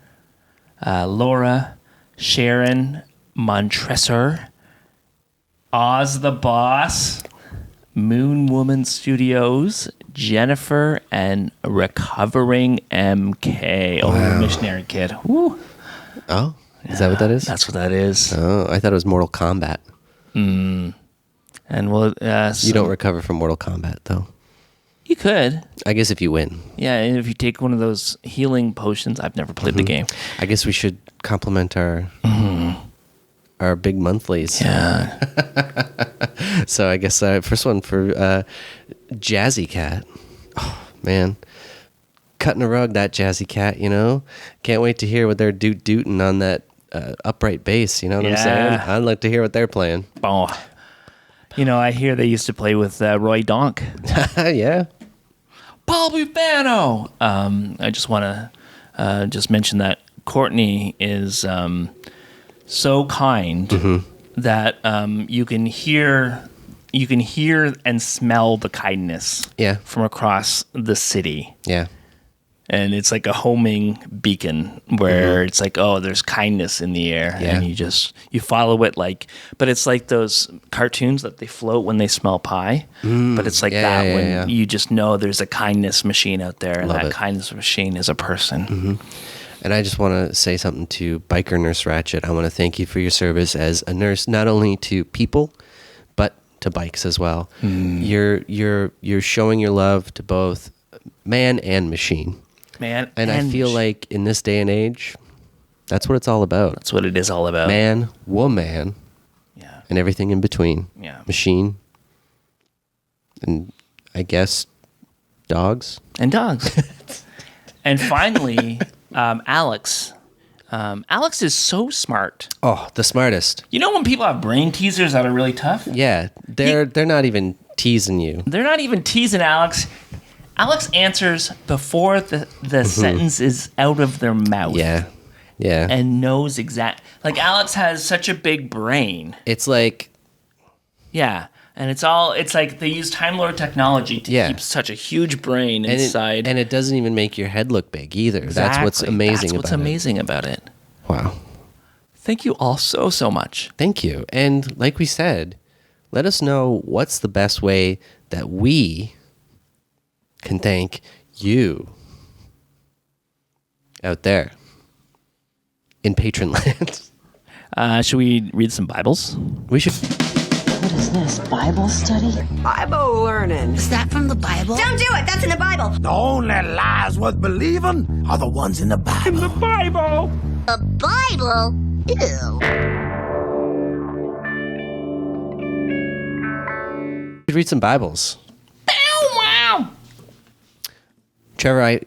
Laura, Sharon, Montresor, Oz the Boss, Moon Woman Studios, Jennifer, and Recovering MK. Oh, Missionary Kid. Woo. Oh, is that what that is? That's what that is. Oh, I thought it was Mortal Kombat. And well, you don't recover from Mortal Kombat, though. You could. I guess if you win. Yeah, and if you take one of those healing potions. I've never played the game. I guess we should compliment our big monthlies. Yeah. So I guess first one for Jazzy Cat. Oh, man. Cutting a rug, that Jazzy Cat, you know? Can't wait to hear what they're dooting on that upright bass, you know what I'm saying? I'd like to hear what they're playing. Oh. You know, I hear they used to play with Roy Donk. Yeah. Paul Bufano. I just want to just mention that Courtney is so kind that you can hear and smell the kindness from across the city. Yeah. And it's like a homing beacon where it's like, oh, there's kindness in the air. Yeah. And you follow it like, but it's like those cartoons that they float when they smell pie. But it's like when you just know there's a kindness machine out there. And that kindness machine is a person. And I just want to say something to Biker Nurse Ratchet. I want to thank you for your service as a nurse, not only to people, but to bikes as well. You're showing your love to both man and machine. And I feel like in this day and age, that's what it's all about. That's what it is all about. Man, woman, and everything in between. Yeah. Machine, and I guess dogs. And dogs. And finally, Alex. Alex is so smart. Oh, the smartest. You know when people have brain teasers that are really tough? Yeah, they're not even teasing you. They're not even teasing Alex. Alex answers before the sentence is out of their mouth. Yeah. Yeah. And knows like Alex has such a big brain. It's like. Yeah. And it's like they use Time Lord technology to keep such a huge brain inside. And it doesn't even make your head look big either. Exactly. That's what's amazing That's what's amazing about it. Wow. Thank you all so much. Thank you. And like we said, let us know what's the best way that we can thank you out there in patron land. Should we read some Bibles? We should. What is this, Bible study? Bible learning. Is that from the Bible? Don't do it. That's in the Bible. The only lies worth believing are the ones in the Bible. In the Bible. The Bible? Ew. Read some Bibles. Wow. Trevor,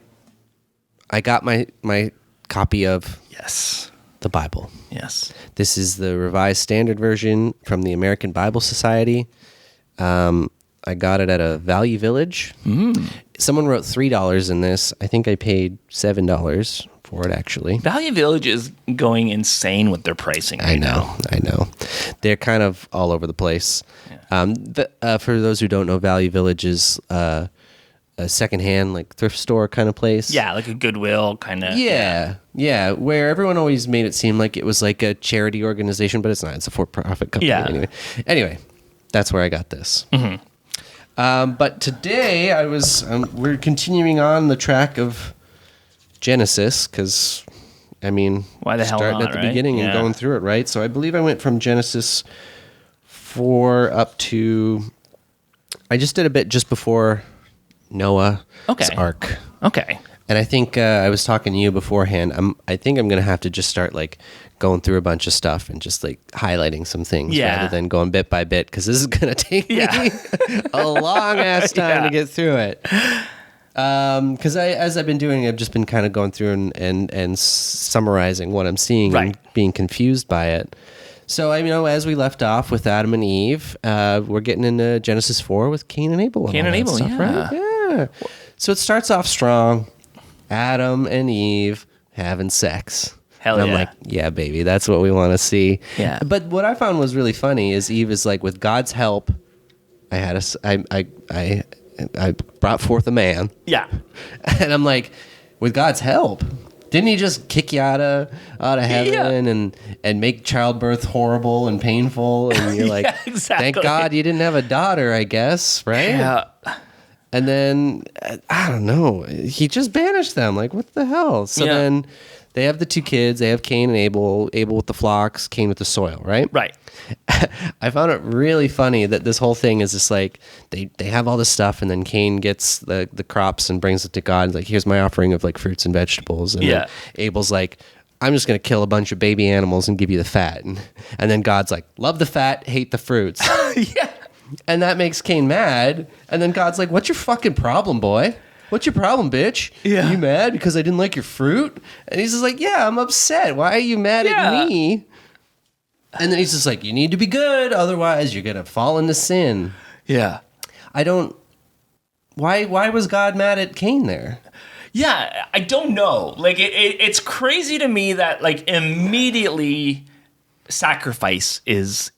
I got my copy of the Bible. Yes. This is the Revised Standard Version from the American Bible Society. I got it at a Value Village. Someone wrote $3 in this. I think I paid $7 for it, actually. Value Village is going insane with their pricing right now. I know. They're kind of all over the place. Yeah. For those who don't know, Value Village is a secondhand, like thrift store kind of place. Yeah, like a Goodwill kind of. Yeah, where everyone always made it seem like it was like a charity organization, but it's not. It's a for-profit company. Yeah. Anyway, that's where I got this. But today we're continuing on the track of Genesis, because why the hell starting not, at the right? beginning and going through it, right? So I believe I went from Genesis 4 up to, I just did a bit just before Noah's ark. Okay. And I think I was talking to you beforehand. I think I'm going to have to just start like going through a bunch of stuff and just like highlighting some things rather than going bit by bit, because this is going to take me a long ass time to get through it. Because as I've been doing, I've just been kind of going through and summarizing what I'm seeing and being confused by it. So, as we left off with Adam and Eve, we're getting into Genesis 4 with Cain and Abel. Cain and Abel, stuff, right? Yeah. So it starts off strong. Adam and Eve having sex. Hell and I'm like, yeah, baby, that's what we want to see. Yeah. But what I found was really funny is Eve is like, with God's help, I brought forth a man. Yeah. And I'm like, with God's help, didn't he just kick you out of heaven and make childbirth horrible and painful? And you're like, exactly. Thank God you didn't have a daughter, I guess, right? Yeah. And then, I don't know, he just banished them. Like, what the hell? So then they have the two kids. They have Cain and Abel. Abel with the flocks, Cain with the soil, right? Right. I found it really funny that this whole thing is just like, they have all this stuff, and then Cain gets the crops and brings it to God. Like, here's my offering of like fruits and vegetables. And then Abel's like, I'm just going to kill a bunch of baby animals and give you the fat. And then God's like, love the fat, hate the fruits. Yeah. And that makes Cain mad. And then God's like, what's your fucking problem, boy? What's your problem, bitch? Yeah. You mad because I didn't like your fruit? And he's just like, yeah, I'm upset. Why are you mad at me? And then he's just like, you need to be good, otherwise you're going to fall into sin. Yeah. Why was God mad at Cain there? Yeah, I don't know. Like, it's crazy to me that, like, immediately sacrifice is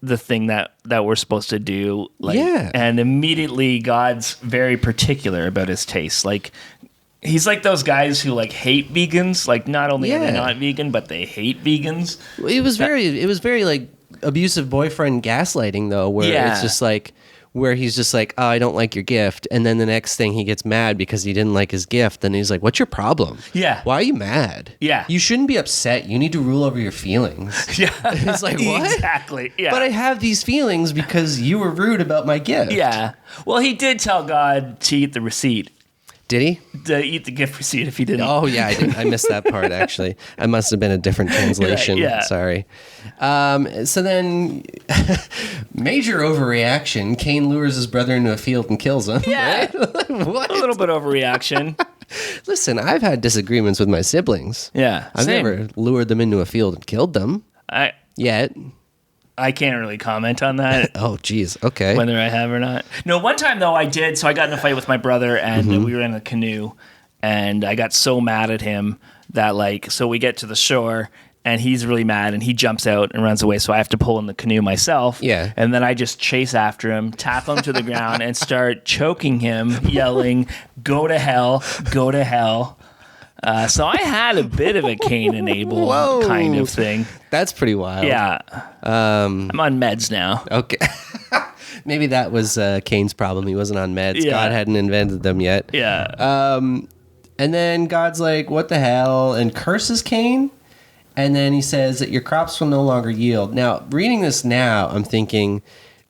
the thing that we're supposed to do. Like, and immediately God's very particular about his taste. Like, he's like those guys who like hate vegans. Like, not only are they not vegan, but they hate vegans. It was very like abusive boyfriend gaslighting though, where it's just like, where he's just like, oh, I don't like your gift. And then the next thing he gets mad because he didn't like his gift. And he's like, what's your problem? Yeah. Why are you mad? Yeah. You shouldn't be upset. You need to rule over your feelings. Yeah. It's like, what? Exactly. Yeah. But I have these feelings because you were rude about my gift. Yeah. Well, he did tell God to eat the receipt. Did he? To eat the gift receipt if he didn't. Oh, yeah, I did. I missed that part, actually. I must have been a different translation. Right, yeah. Sorry. So then, major overreaction. Cain lures his brother into a field and kills him. Yeah. Right? What? A little bit overreaction. Listen, I've had disagreements with my siblings. Yeah. I've never lured them into a field and killed them. Yet. I can't really comment on that. Oh, geez. Okay. Whether I have or not. No, one time, though, I did. So I got in a fight with my brother, and we were in a canoe, and I got so mad at him that, like, so we get to the shore, and he's really mad, and he jumps out and runs away, so I have to pull in the canoe myself. Yeah. And then I just chase after him, tap him to the ground, and start choking him, yelling, go to hell, go to hell. So I had a bit of a Cain and Abel kind of thing. That's pretty wild. Yeah. I'm on meds now. Okay. Maybe that was Cain's problem. He wasn't on meds. Yeah. God hadn't invented them yet. Yeah. And then God's like, what the hell? And curses Cain. And then he says that your crops will no longer yield. Now, reading this now, I'm thinking,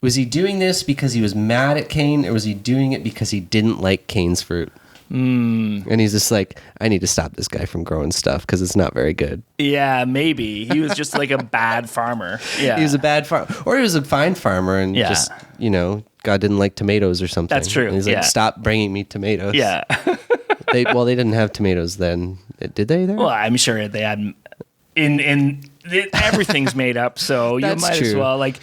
Was he doing this because he was mad at Cain, or was he doing it because he didn't like Cain's fruit? And he's just like, I need to stop this guy from growing stuff because it's not very good. Yeah, maybe. He was just like a bad farmer. Yeah. He was a bad farmer. Or he was a fine farmer and just, God didn't like tomatoes or something. That's true. And he's like, stop bringing me tomatoes. Yeah. They didn't have tomatoes then. Did they there? Well, I'm sure they had everything's made up, so you might as well and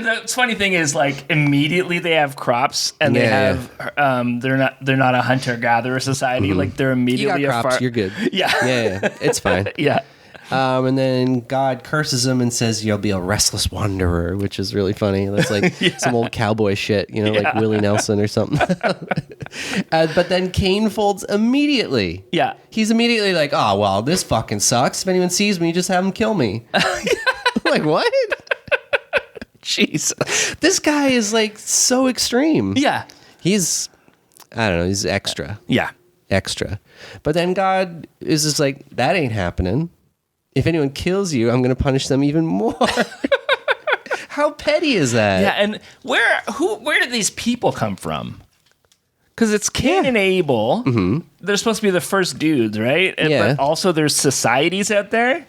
the funny thing is, like, immediately they have crops and they have they're not a hunter gatherer society. Like, they're immediately you got crops, you're good. Yeah. It's fine. Yeah. And then God curses him and says, you'll be a restless wanderer, which is really funny. That's like some old cowboy shit, like Willie Nelson or something. But then Cain folds immediately. Yeah. He's immediately like, oh, well, this fucking sucks. If anyone sees me, just have them kill me. Like, what? Jeez. This guy is like so extreme. Yeah. He's extra. Yeah. Extra. But then God is just like, that ain't happening. If anyone kills you, I'm going to punish them even more. How petty is that? Yeah, and where did these people come from? Because it's Cain and Abel. Mm-hmm. They're supposed to be the first dudes, right? But also there's societies out there.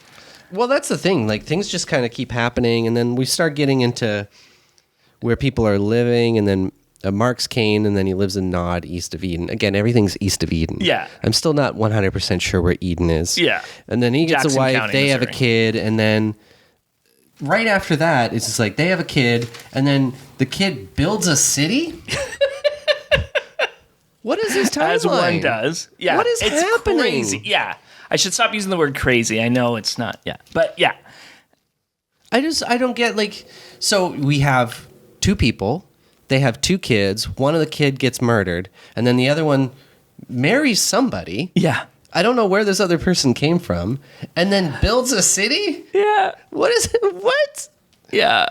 Well, that's the thing. Like, things just kind of keep happening, and then we start getting into where people are living, and then Mark's Cain, and then he lives in Nod, east of Eden. Again, everything's east of Eden. Yeah. I'm still not 100% sure where Eden is. Yeah. And then he gets Jackson a wife, County, they Missouri. have a kid, and then right after that, it's just like they have a kid, and then the kid builds a city? What is his timeline? As one does. Yeah. What is happening? Crazy. Yeah. I should stop using the word crazy. I know it's not. Yeah. But yeah. I don't get, like, so we have two people. They have two kids. One of the kid gets murdered, and then the other one marries somebody. Yeah. I don't know where this other person came from, and then builds a city? Yeah. What is it? What? Yeah.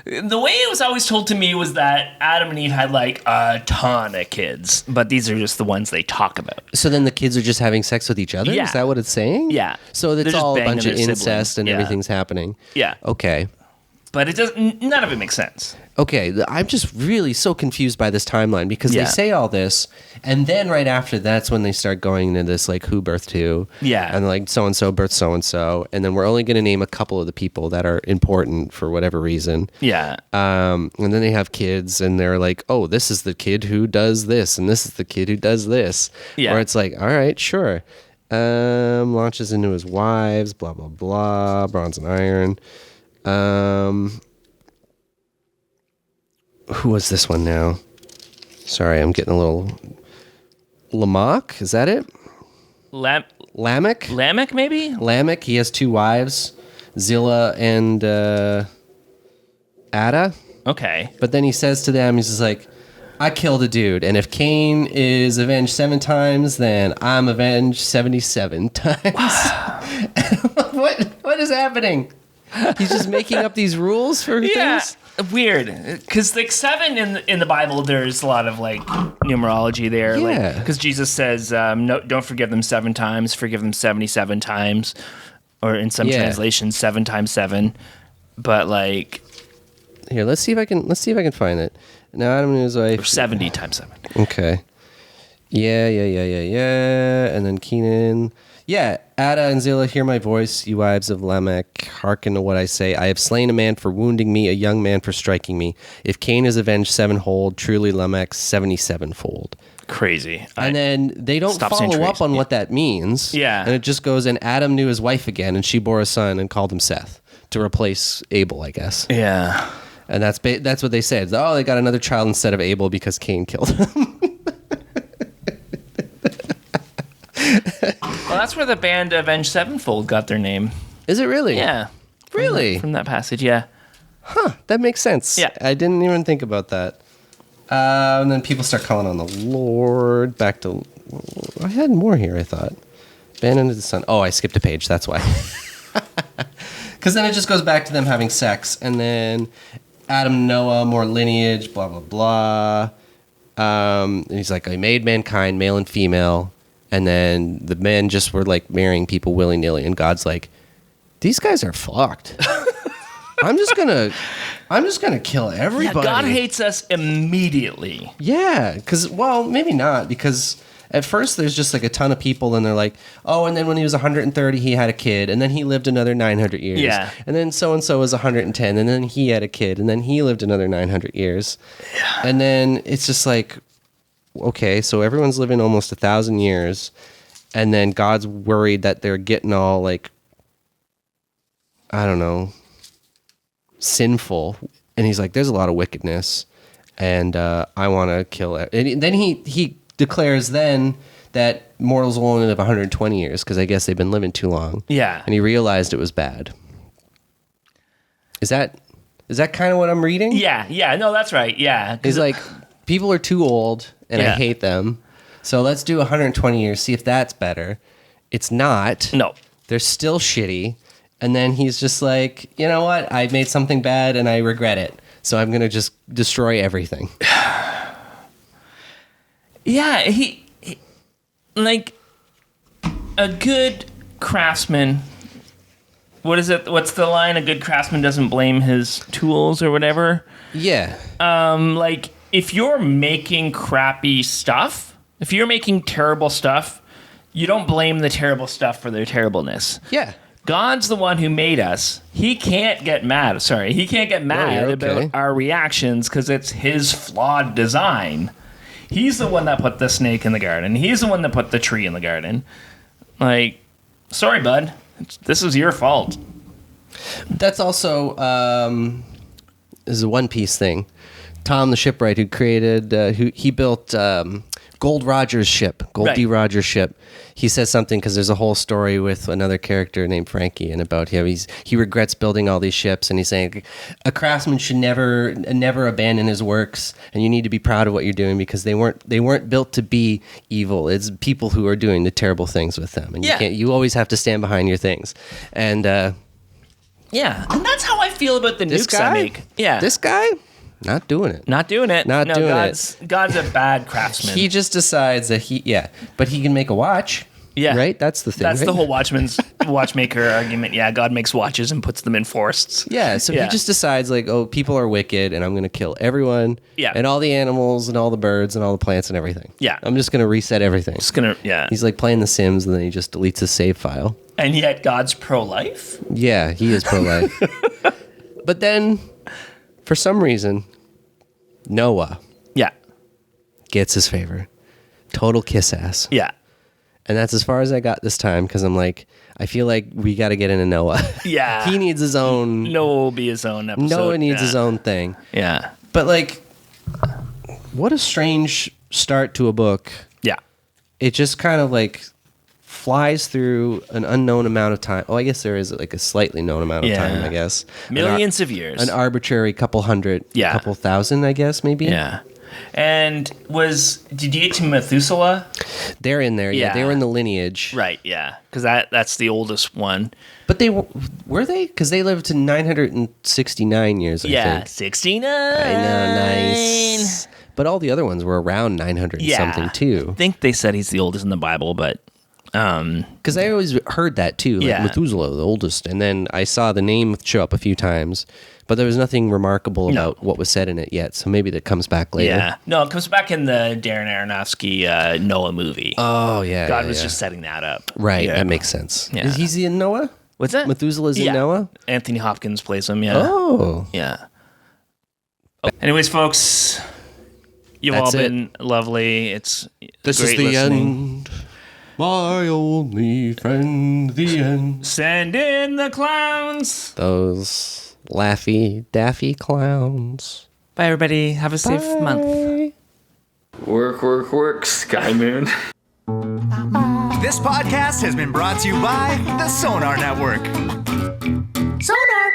The way it was always told to me was that Adam and Eve had like a ton of kids, but these are just the ones they talk about. So then the kids are just having sex with each other? Yeah. Is that what it's saying? Yeah. So it's all a banging bunch of their incest siblings. and Yeah. everything's happening? Yeah. Okay. But it doesn't. None of it makes sense. Okay, I'm just really so confused by this timeline because they say all this, and then right after that's when they start going into this, like, who birthed who. Yeah. And like so-and-so birthed so-and-so, and then we're only going to name a couple of the people that are important for whatever reason. Yeah. And then they have kids, and they're like, oh, this is the kid who does this, and this is the kid who does this. Yeah. Or it's like, all right, sure. Launches into his wives, blah, blah, blah, bronze and iron. Who was this one now? Sorry, I'm getting a little... Lamech? Is that it? Lamech? Lamech, maybe? Lamech, he has two wives, Zillah and Ada. Okay. But then he says to them, he's just like, I killed a dude, and if Cain is avenged 7 times, then I'm avenged 77 times. What is happening? He's just making up these rules for things? Weird, because like 7 in the Bible, there's a lot of like numerology there. Yeah. Because Jesus says, "No, don't forgive them 7 times. Forgive them 77 times," or in some translations, 7 times 7. But like, here, let's see if I can find it. Now Adam and his wife. Or 70 times 7. Okay. Yeah. And then Kenan. Yeah, Ada and Zillah, hear my voice, you wives of Lamech, hearken to what I say. I have slain a man for wounding me, a young man for striking me. If Cain is avenged 7-fold, truly Lamech 77-fold. Crazy. And then they don't follow up on what that means. Yeah. And it just goes, and Adam knew his wife again, and she bore a son and called him Seth to replace Abel, I guess. Yeah. And that's what they said. Oh, they got another child instead of Abel because Cain killed him. Well, that's where the band Avenged Sevenfold got their name. Is it really? Yeah. Really? From that passage, yeah. Huh, that makes sense. Yeah. I didn't even think about that. And then people start calling on the Lord. Back to... I had more here, I thought. Abandoned the son. Oh, I skipped a page. That's why. Because then it just goes back to them having sex. And then Adam, Noah, more lineage, blah, blah, blah. And he's like, I made mankind, male and female. And then the men just were like marrying people willy-nilly. And God's like, these guys are fucked. I'm just I'm just going to kill everybody. Yeah, God hates us immediately. Yeah, because, well, maybe not, because at first there's just like a ton of people, and they're like, oh, and then when he was 130, he had a kid, and then he lived another 900 years. Yeah. And then so-and-so was 110, and then he had a kid, and then he lived another 900 years. Yeah. And then it's just like, okay, so everyone's living almost 1,000 years, and then God's worried that they're getting all like, I don't know, sinful. And he's like, there's a lot of wickedness, and I want to kill it. And then he declares then that mortals will only live 120 years because I guess they've been living too long. Yeah. And he realized it was bad. Is that kind of what I'm reading? Yeah, no, that's right. Yeah. He's like, people are too old and I hate them. So let's do 120 years, see if that's better. It's not. No. They're still shitty. And then he's just like, you know what? I made something bad and I regret it. So I'm going to just destroy everything. Yeah, he like a good craftsman. What is it? What's the line? A good craftsman doesn't blame his tools or whatever. Yeah. Like if you're making crappy stuff, if you're making terrible stuff, you don't blame the terrible stuff for their terribleness. Yeah. God's the one who made us. He can't get mad. Sorry, he can't get mad about our reactions because it's his flawed design. He's the one that put the snake in the garden. He's the one that put the tree in the garden. Like, sorry, bud. This is your fault. That's also this is a One Piece thing. Tom the shipwright who created, he built Gold Roger's ship, Gold D. Roger's ship. He says something because there's a whole story with another character named Frankie and about him. He regrets building all these ships, and he's saying a craftsman should never abandon his works, and you need to be proud of what you're doing because they weren't built to be evil. It's people who are doing the terrible things with them, and you always have to stand behind your things. And yeah, and that's how I feel about the nukes I make. Yeah, this guy. Not doing it. God's a bad craftsman. He just decides that but he can make a watch. Yeah. Right? That's the thing. That's the whole watchmaker argument. Yeah, God makes watches and puts them in forests. Yeah, so he just decides like, oh, people are wicked and I'm going to kill everyone. Yeah. And all the animals and all the birds and all the plants and everything. Yeah. I'm just going to reset everything. He's like playing The Sims and then he just deletes his save file. And yet God's pro-life? Yeah, he is pro-life. But then, for some reason, Noah gets his favor. Total kiss ass. Yeah. And that's as far as I got this time because I'm like, I feel like we got to get into Noah. Yeah. He needs his own. Noah will be his own episode. Noah needs his own thing. Yeah. But like, what a strange start to a book. Yeah. It just kind of like flies through an unknown amount of time. Oh, I guess there is like a slightly known amount of time, I guess. Millions of years. An arbitrary couple hundred, couple thousand, I guess, maybe. Yeah. And did you get to Methuselah? They're in there. Yeah. They were in the lineage. Right, yeah. Because that's the oldest one. But were they? Because they lived to 969 years, I think. Yeah, 69. I know, nice. But all the other ones were around 900 something, too. I think they said he's the oldest in the Bible, but... Because I always heard that, too. Like Methuselah, the oldest. And then I saw the name show up a few times. But there was nothing remarkable about what was said in it yet, so maybe that comes back later. Yeah. No, it comes back in the Darren Aronofsky Noah movie. Oh, yeah. God was just setting that up. Right, that makes sense. Yeah. Is he in Noah? What's that? Methuselah's in Noah? Anthony Hopkins plays him, Oh. Yeah. Anyways, folks, you've all been lovely. This is the end. My only friend, the end. Send in the clowns. Those Laffy Daffy clowns. Bye, everybody. Have a safe month. Work, Sky Moon. This podcast has been brought to you by the Sonar Network. Sonar